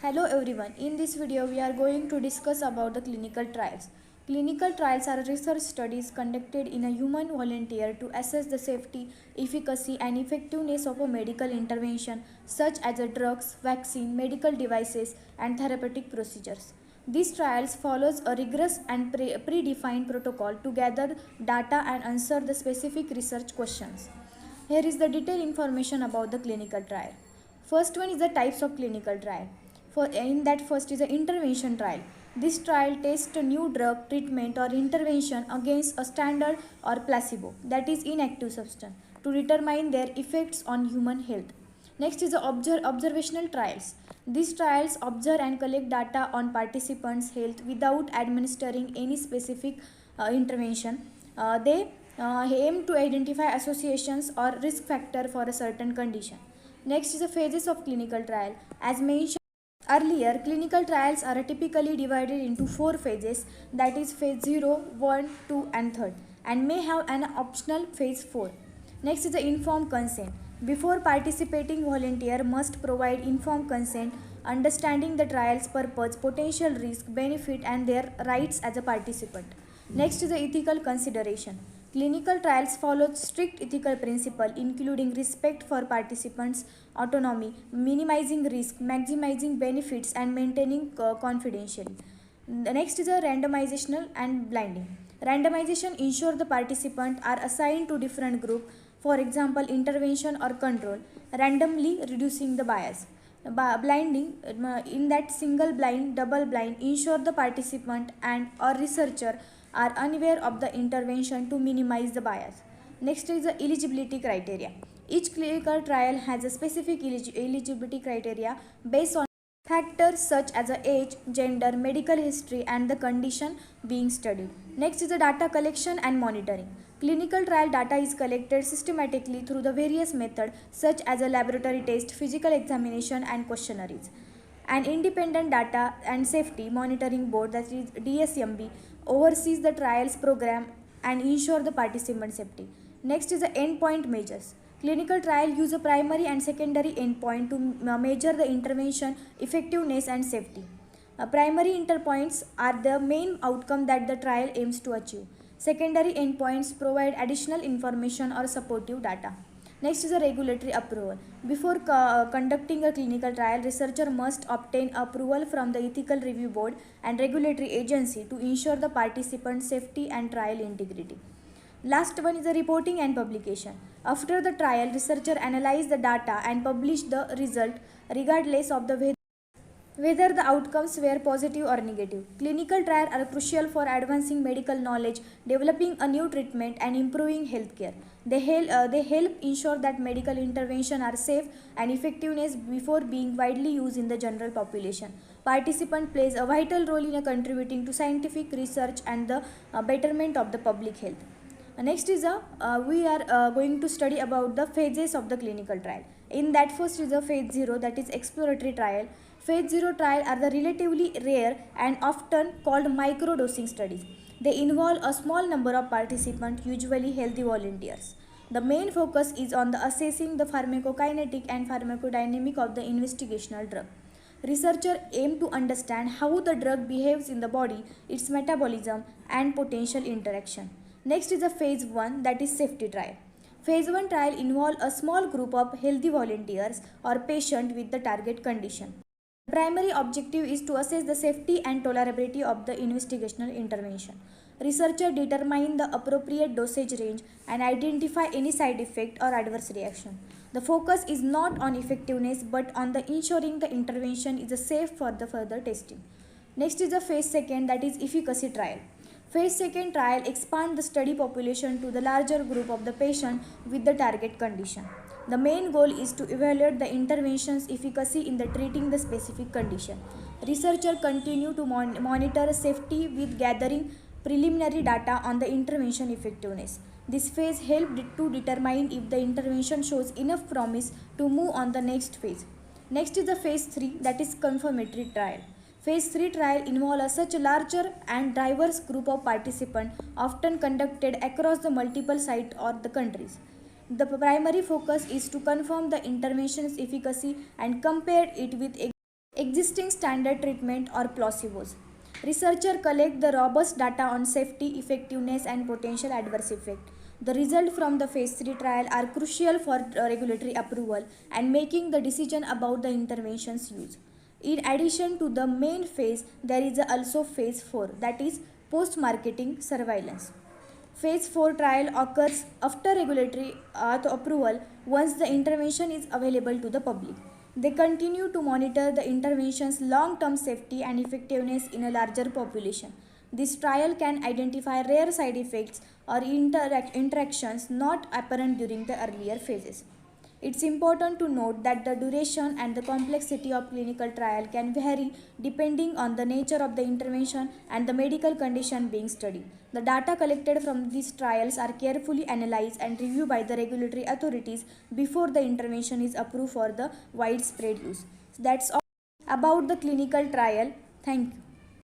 Hello everyone. In this video we are going to discuss about the clinical trials. Clinical trials are research studies conducted in a human volunteer to assess the safety, efficacy and effectiveness of a medical intervention such as drugs, vaccine, medical devices and therapeutic procedures. These trials follows a rigorous and predefined protocol to gather data and answer the specific research questions. Here is the detailed information about the clinical trial. First one is the types of clinical trial. In that first is the intervention trial. This trial tests a new drug, treatment or intervention against a standard or placebo, that is inactive substance, to determine their effects on human health. Next is the observational trials. These trials observe and collect data on participants' health without administering any specific intervention. They aim to identify associations or risk factor for a certain condition. Next is the phases of clinical trial. As mentioned earlier, clinical trials are typically divided into four phases, that is phase 0, 1, 2 and 3, and may have an optional phase 4. Next is the informed consent. Before participating, volunteer must provide informed consent, understanding the trial's purpose, potential risk, benefit and their rights as a participant. Next is the ethical consideration. Clinical trials follow strict ethical principles including respect for participants' autonomy, minimizing risk, maximizing benefits and maintaining confidentiality. The next is a randomization and blinding. Randomization ensures the participants are assigned to different groups, for example intervention or control, randomly reducing the bias. Blinding, in that single blind, double blind, ensure the participant and or researcher are unaware of the intervention to minimize the bias. Next is the eligibility criteria. Each clinical trial has a specific eligibility criteria based on factors such as age, gender, medical history and the condition being studied. Next is the data collection and monitoring. Clinical trial data is collected systematically through the various methods such as a laboratory test, physical examination and questionnaires. An independent data and safety monitoring board, that is DSMB, oversees the trials program and ensure the participant safety. Next is the endpoint measures. Clinical trial use a primary and secondary endpoint to measure the intervention effectiveness and safety. Primary endpoints are the main outcome that the trial aims to achieve. Secondary endpoints provide additional information or supportive data. Next is a regulatory approval. Before conducting a clinical trial, researcher must obtain approval from the ethical review board and regulatory agency to ensure the participant safety and trial integrity. Last one is the reporting and publication. After the trial, researcher analyze the data and publish the result regardless of the whether the outcomes were positive or negative. Clinical trials are crucial for advancing medical knowledge, developing a new treatment, and improving healthcare. They help ensure that medical interventions are safe and effectiveness before being widely used in the general population. Participant plays a vital role in contributing to scientific research and the betterment of the public health. Next is we are going to study about the phases of the clinical trial. In that first is the phase 0, that is exploratory trial. Phase 0 trial are the relatively rare and often called microdosing studies. They involve a small number of participants, usually healthy volunteers. The main focus is on the assessing the pharmacokinetic and pharmacodynamic of the investigational drug. Researchers aim to understand how the drug behaves in the body, its metabolism and potential interaction. Next is the phase 1, that is safety trial. Phase 1 trial involves a small group of healthy volunteers or patients with the target condition. The primary objective is to assess the safety and tolerability of the investigational intervention. Researchers determine the appropriate dosage range and identify any side effect or adverse reaction. The focus is not on effectiveness but on the ensuring the intervention is safe for the further testing. Next is the phase 2, that is efficacy trial. Phase 2 trial expands the study population to the larger group of the patient with the target condition. The main goal is to evaluate the intervention's efficacy in the treating the specific condition. Researchers continue to monitor safety with gathering preliminary data on the intervention effectiveness. This phase helps to determine if the intervention shows enough promise to move on the next phase. Next is the phase 3, that is confirmatory trial. Phase 3 trial involves such a larger and diverse group of participants, often conducted across the multiple sites or the countries. The primary focus is to confirm the intervention's efficacy and compare it with existing standard treatment or placebos. Researchers collect the robust data on safety, effectiveness, and potential adverse effect. The results from the phase 3 trial are crucial for regulatory approval and making the decision about the interventions used. In addition to the main phase, there is also phase 4, that is post-marketing surveillance. Phase 4 trial occurs after regulatory approval once the intervention is available to the public. They continue to monitor the intervention's long-term safety and effectiveness in a larger population. This trial can identify rare side effects or interactions not apparent during the earlier phases. It's important to note that the duration and the complexity of clinical trial can vary depending on the nature of the intervention and the medical condition being studied. The data collected from these trials are carefully analyzed and reviewed by the regulatory authorities before the intervention is approved for the widespread use. So that's all about the clinical trial. Thank you.